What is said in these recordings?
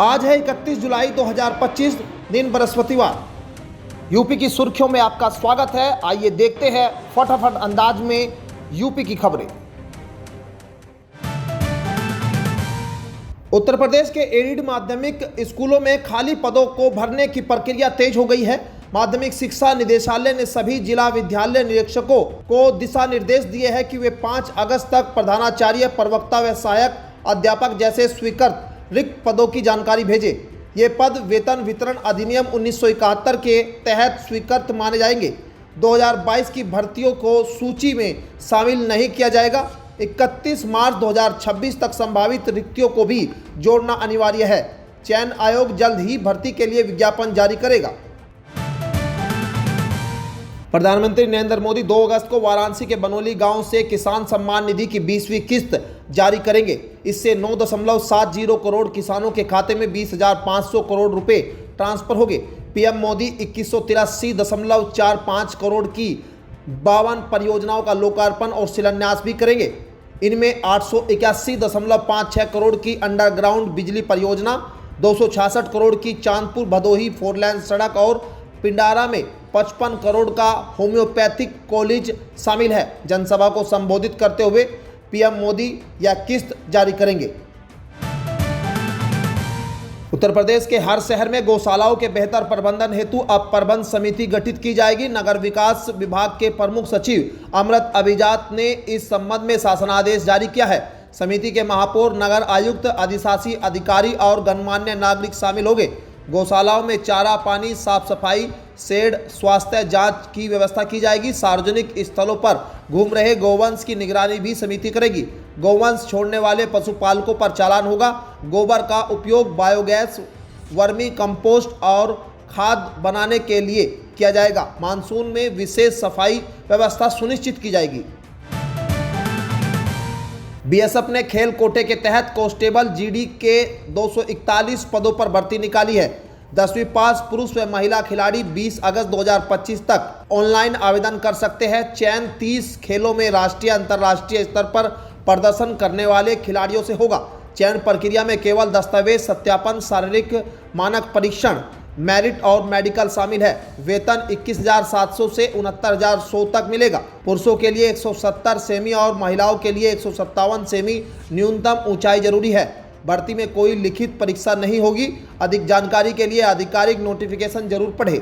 आज है 31 जुलाई 2025, दिन बृहस्पतिवार। यूपी की सुर्खियों में आपका स्वागत है। आइए देखते हैं फटाफट अंदाज में यूपी की खबरें। उत्तर प्रदेश के एडिड माध्यमिक स्कूलों में खाली पदों को भरने की प्रक्रिया तेज हो गई है। माध्यमिक शिक्षा निदेशालय ने सभी जिला विद्यालय निरीक्षकों को दिशा निर्देश दिए हैं कि वे 5 अगस्त तक प्रधानाचार्य, प्रवक्ता व सहायक अध्यापक जैसे स्वीकृत रिक्त पदों की जानकारी भेजें। ये पद वेतन वितरण अधिनियम 1971 के तहत स्वीकृत माने जाएंगे। 2022 की भर्तियों को सूची में शामिल नहीं किया जाएगा। 31 मार्च 2026 तक संभावित रिक्तियों को भी जोड़ना अनिवार्य है। चयन आयोग जल्द ही भर्ती के लिए विज्ञापन जारी करेगा। प्रधानमंत्री नरेंद्र मोदी 2 अगस्त को वाराणसी के बनोली गांव से किसान सम्मान निधि की 20वीं किस्त जारी करेंगे। इससे 9.70 करोड़ किसानों के खाते में 20,500 करोड़ रुपए ट्रांसफर होंगे। पीएम मोदी 2183.45 करोड़ की 52 परियोजनाओं का लोकार्पण और शिलान्यास भी करेंगे। इनमें 881.56 करोड़ की अंडरग्राउंड बिजली परियोजना, 266 करोड़ की चांदपुर भदोही 4 लेन सड़क और पिंडारा में 55 करोड़ का होम्योपैथिक कॉलेज शामिल है। जनसभा को संबोधित करते हुए पीएम मोदी यह किस्त जारी करेंगे। उत्तर प्रदेश के हर शहर में गौशालाओं के बेहतर प्रबंधन हेतु अब प्रबंध समिति गठित की जाएगी। नगर विकास विभाग के प्रमुख सचिव अमृत अभिजात ने इस संबंध में शासनादेश जारी किया है। समिति के महापौर, नगर आयुक्त, अधिशासी अधिकारी और गणमान्य नागरिक शामिल होंगे। गौशालाओं में चारा पानी, साफ सफाई, शेड, स्वास्थ्य जांच की व्यवस्था की जाएगी। सार्वजनिक स्थलों पर घूम रहे गौवंश की निगरानी भी समिति करेगी। गौवंश छोड़ने वाले पशुपालकों पर चालान होगा। गोबर का उपयोग बायोगैस, वर्मी कंपोस्ट और खाद बनाने के लिए किया जाएगा। मानसून में विशेष सफाई व्यवस्था सुनिश्चित की जाएगी। बीएसएफ ने खेल कोटे के तहत कांस्टेबल जीडी के 241 पदों पर भर्ती निकाली है। 10वीं पास पुरुष व महिला खिलाड़ी 20 अगस्त 2025 तक ऑनलाइन आवेदन कर सकते हैं। चयन 30 खेलों में राष्ट्रीय अंतर्राष्ट्रीय स्तर पर प्रदर्शन करने वाले खिलाड़ियों से होगा। चयन प्रक्रिया में केवल दस्तावेज सत्यापन, शारीरिक मानक परीक्षण, मेरिट और मेडिकल शामिल है। वेतन 21,700 से 69,100 तक मिलेगा। पुरुषों के लिए 170 सेमी और महिलाओं के लिए 157 सेमी न्यूनतम ऊंचाई जरूरी है। भर्ती में कोई लिखित परीक्षा नहीं होगी। अधिक जानकारी के लिए आधिकारिक नोटिफिकेशन जरूर पढ़ें।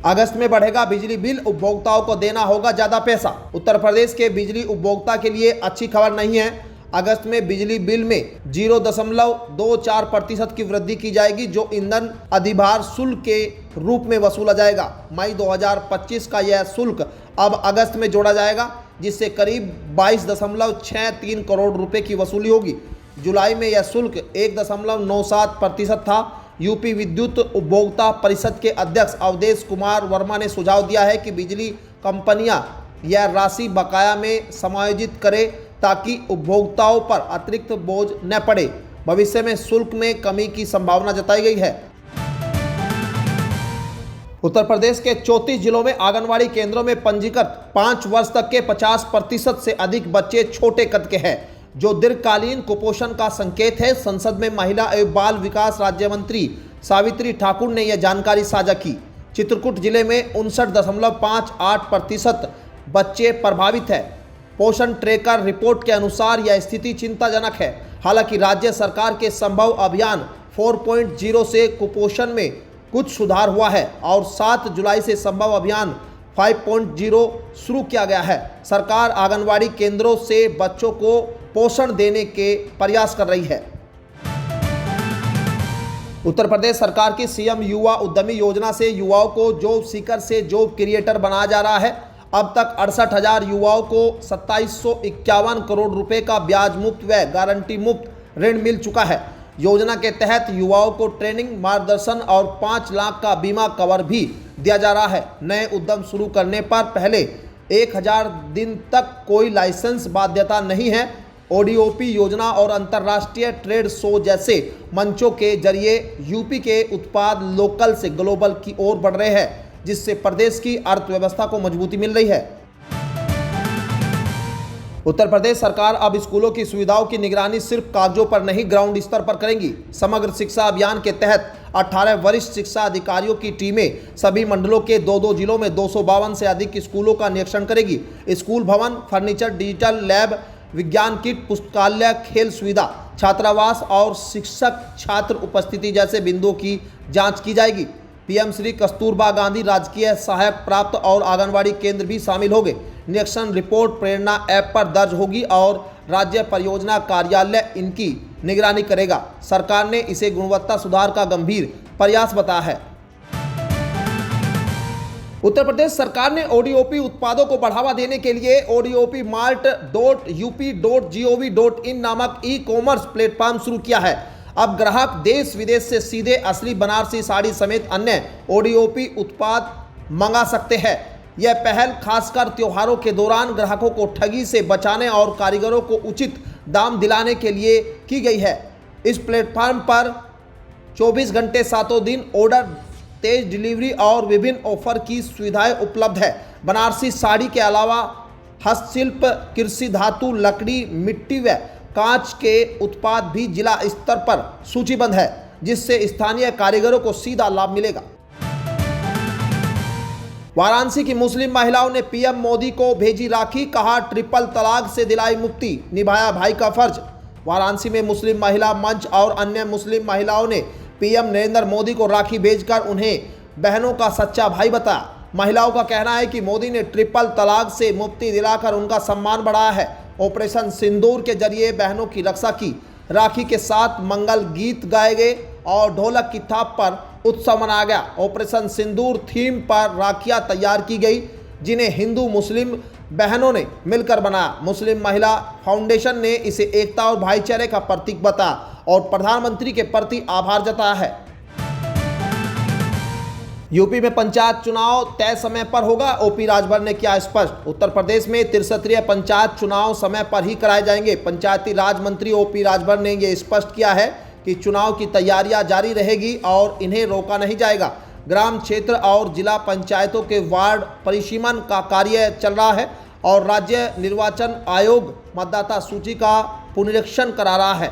अगस्त में बढ़ेगा बिजली बिल, उपभोक्ताओं को देना होगा ज्यादा पैसा। उत्तर प्रदेश के बिजली उपभोक्ता के लिए अच्छी खबर नहीं है। अगस्त में बिजली बिल में 0.24% की वृद्धि की जाएगी, जो ईंधन अधिभार शुल्क के रूप में वसूला जाएगा। मई 2025 का यह शुल्क अब अगस्त में जोड़ा जाएगा, जिससे करीब 22.63 करोड़ रुपए की वसूली होगी। जुलाई में यह शुल्क 1.97% था। यूपी विद्युत उपभोक्ता परिषद के अध्यक्ष अवधेश कुमार वर्मा ने सुझाव दिया है कि बिजली कंपनियां यह राशि बकाया में समायोजित करें, ताकि उपभोक्ताओं पर अतिरिक्त बोझ न पड़े। भविष्य में शुल्क में कमी की संभावना जताई गई है। उत्तर प्रदेश के 34 जिलों में आंगनवाड़ी केंद्रों में पंजीकृत 5 वर्ष तक के 50% से अधिक बच्चे छोटे कद के हैं, जो दीर्घकालीन कुपोषण का संकेत है। संसद में महिला एवं बाल विकास राज्य मंत्री सावित्री ठाकुर ने यह जानकारी साझा की। चित्रकूट जिले में 59.58% बच्चे प्रभावित है। पोषण ट्रैकर रिपोर्ट के अनुसार यह स्थिति चिंताजनक है। हालांकि राज्य सरकार के संभव अभियान 4.0 से कुपोषण में कुछ सुधार हुआ है और 7 जुलाई से संभव अभियान 5.0 शुरू किया गया है। सरकार आंगनवाड़ी केंद्रों से बच्चों को पोषण देने के प्रयास कर रही है। उत्तर प्रदेश सरकार की सीएम युवा उद्यमी योजना से युवाओं को जॉब सीकर से जॉब क्रिएटर बनाया जा रहा है। अब तक 68,000 युवाओं को 2751 करोड़ रुपए का ब्याज मुक्त व गारंटी मुक्त ऋण मिल चुका है। योजना के तहत युवाओं को ट्रेनिंग, मार्गदर्शन और 5 लाख का बीमा कवर भी दिया जा रहा है। नए उद्यम शुरू करने पर पहले 1000 दिन तक कोई लाइसेंस बाध्यता नहीं है। ओडीओपी योजना और अंतर्राष्ट्रीय ट्रेड शो जैसे मंचों के जरिए यूपी के उत्पाद लोकल से ग्लोबल की ओर बढ़ रहे हैं, जिससे प्रदेश की अर्थव्यवस्था को मजबूती मिल रही है। उत्तर प्रदेश सरकार अब स्कूलों की सुविधाओं की निगरानी सिर्फ कागजों पर नहीं, ग्राउंड स्तर पर करेंगी। समग्र शिक्षा अभियान के तहत 18 वरिष्ठ शिक्षा अधिकारियों की टीमें सभी मंडलों के 2-2 जिलों में 252 से अधिक स्कूलों का निरीक्षण करेगी। स्कूल भवन, फर्नीचर, डिजिटल लैब, विज्ञान किट, पुस्तकालय, खेल सुविधा, छात्रावास और शिक्षक छात्र उपस्थिति जैसे बिंदुओं की जाँच की जाएगी। पीएम श्री कस्तूरबा गांधी राजकीय सहायक प्राप्त और आंगनबाड़ी केंद्र भी शामिल होंगे। निरीक्षण रिपोर्ट प्रेरणा ऐप पर दर्ज होगी और राज्य परियोजना कार्यालय इनकी निगरानी करेगा। सरकार ने इसे गुणवत्ता सुधार का गंभीर प्रयास बताया है। उत्तर प्रदेश सरकार ने ओडीओपी उत्पादों को बढ़ावा देने के लिए odopmart.up.gov.in नामक ई-कॉमर्स प्लेटफॉर्म शुरू किया है। अब ग्राहक देश विदेश से सीधे असली बनारसी साड़ी समेत अन्य ओडीओपी उत्पाद मंगा सकते हैं। यह पहल खासकर त्योहारों के दौरान ग्राहकों को ठगी से बचाने और कारीगरों को उचित दाम दिलाने के लिए की गई है। इस प्लेटफॉर्म पर 24 घंटे 7 दिन ऑर्डर, तेज डिलीवरी और विभिन्न ऑफर की सुविधाएं उपलब्ध है। बनारसी साड़ी के अलावा हस्तशिल्प, कृषि धातु, लकड़ी, मिट्टी व कांच के उत्पाद भी जिला स्तर पर सूचीबद्ध है, जिससे स्थानीय कारीगरों को सीधा लाभ मिलेगा। वाराणसी की मुस्लिम महिलाओं ने पीएम मोदी को भेजी राखी, कहा ट्रिपल तलाक से दिलाई मुक्ति, निभाया भाई का फर्ज। वाराणसी में मुस्लिम महिला मंच और अन्य मुस्लिम महिलाओं ने पीएम नरेंद्र मोदी को राखी भेजकर उन्हें बहनों का सच्चा भाई बताया। महिलाओं का कहना है कि मोदी ने ट्रिपल तलाक से मुक्ति दिलाकर उनका सम्मान बढ़ाया है। ऑपरेशन सिंदूर के जरिए बहनों की रक्षा की। राखी के साथ मंगल गीत गाए गए और ढोलक की थाप पर उत्सव मनाया गया। ऑपरेशन सिंदूर थीम पर राखियां तैयार की गई, जिन्हें हिंदू मुस्लिम बहनों ने मिलकर बनाया। मुस्लिम महिला फाउंडेशन ने इसे एकता और भाईचारे का प्रतीक बताया और प्रधानमंत्री के प्रति आभार जताया है। यूपी में पंचायत चुनाव तय समय पर होगा, ओपी राजभर ने किया स्पष्ट। उत्तर प्रदेश में 63 पंचायत चुनाव समय पर ही कराए जाएंगे। पंचायती राज मंत्री ओपी राजभर ने यह स्पष्ट किया है कि चुनाव की तैयारियां जारी रहेगी और इन्हें रोका नहीं जाएगा। ग्राम क्षेत्र और जिला पंचायतों के वार्ड परिसीमन का कार्य चल रहा है और राज्य निर्वाचन आयोग मतदाता सूची का पुनरीक्षण करा रहा है।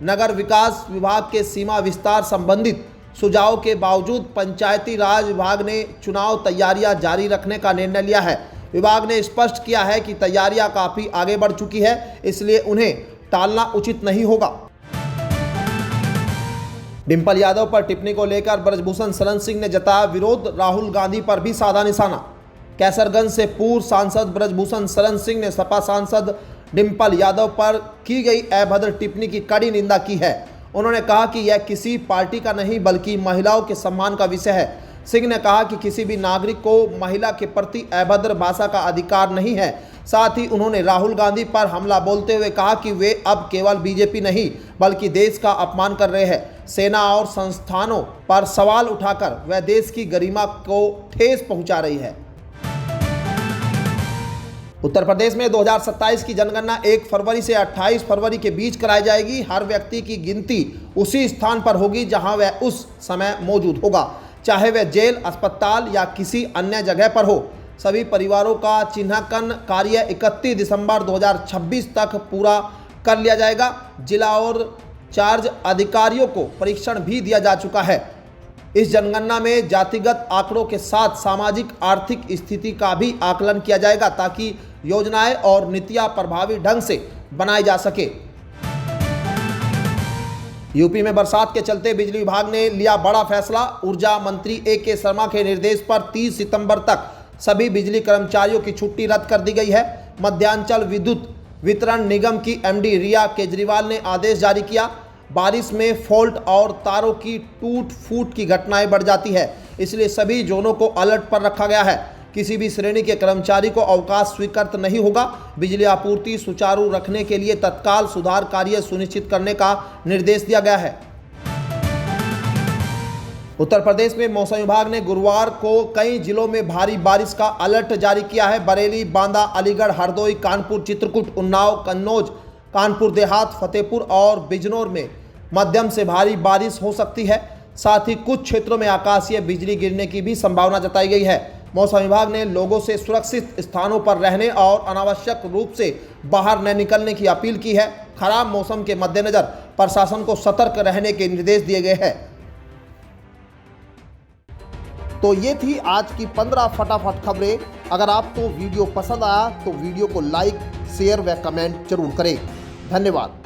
नगर विकास विभाग के सीमा विस्तार संबंधित सुझाव के बावजूद पंचायती राज विभाग ने चुनाव तैयारियां जारी रखने का निर्णय लिया है। विभाग ने स्पष्ट किया है कि तैयारियां काफ़ी आगे बढ़ चुकी है, इसलिए उन्हें टालना उचित नहीं होगा। डिंपल यादव पर टिप्पणी को लेकर ब्रजभूषण शरण सिंह ने जताया विरोध, राहुल गांधी पर भी साधा निशाना। कैसरगंज से पूर्व सांसद ब्रजभूषण शरण सिंह ने सपा सांसद डिंपल यादव पर की गई अभद्र टिप्पणी की कड़ी निंदा की है। उन्होंने कहा कि यह किसी पार्टी का नहीं बल्कि महिलाओं के सम्मान का विषय है। सिंह ने कहा कि किसी भी नागरिक को महिला के प्रति अभद्र भाषा का अधिकार नहीं है। साथ ही उन्होंने राहुल गांधी पर हमला बोलते हुए कहा कि वे अब केवल बीजेपी नहीं बल्कि देश का अपमान कर रहे हैं। सेना और संस्थानों पर सवाल उठाकर वह देश की गरिमा को ठेस पहुंचा रही है। उत्तर प्रदेश में 2027 की जनगणना 1 फरवरी से 28 फरवरी के बीच कराई जाएगी। हर व्यक्ति की गिनती उसी स्थान पर होगी जहां वह उस समय मौजूद होगा, चाहे वह जेल, अस्पताल या किसी अन्य जगह पर हो। सभी परिवारों का चिन्हांकन कार्य 31 दिसंबर 2026 तक पूरा कर लिया जाएगा। जिला और चार्ज अधिकारियों को प्रशिक्षण भी दिया जा चुका है। इस जनगणना में जातिगत आंकड़ों के साथ सामाजिक आर्थिक स्थिति का भी आकलन किया जाएगा ताकि योजनाएं और नीतियां प्रभावी ढंग से बनाई जा सके। यूपी में बरसात के चलते बिजली विभाग ने लिया बड़ा फैसला। ऊर्जा मंत्री ए.के. शर्मा के निर्देश पर 30 सितंबर तक सभी बिजली कर्मचारियों की छुट्टी रद्द कर दी गई है। मध्यांचल विद्युत वितरण निगम की एमडी रिया केजरीवाल ने आदेश जारी किया। बारिश में फॉल्ट और तारों की टूट फूट की घटनाएं बढ़ जाती है, इसलिए सभी जोनों को अलर्ट पर रखा गया है। किसी भी श्रेणी के कर्मचारी को अवकाश स्वीकृत नहीं होगा। बिजली आपूर्ति सुचारू रखने के लिए तत्काल सुधार कार्य सुनिश्चित करने का निर्देश दिया गया है। उत्तर प्रदेश में मौसम विभाग ने गुरुवार को कई जिलों में भारी बारिश का अलर्ट जारी किया है। बरेली, बांदा, अलीगढ़, हरदोई, कानपुर, चित्रकूट, उन्नाव, कन्नौज, कानपुर देहात, फतेहपुर और बिजनौर में मध्यम से भारी बारिश हो सकती है। साथ ही कुछ क्षेत्रों में आकाशीय बिजली गिरने की भी संभावना जताई गई है। मौसम विभाग ने लोगों से सुरक्षित स्थानों पर रहने और अनावश्यक रूप से बाहर न निकलने की अपील की है। खराब मौसम के मद्देनजर प्रशासन को सतर्क रहने के निर्देश दिए गए हैं। तो ये थी आज की 15 फटाफट खबरें। अगर आपको वीडियो पसंद आया तो वीडियो को लाइक, शेयर व कमेंट जरूर करें। धन्यवाद।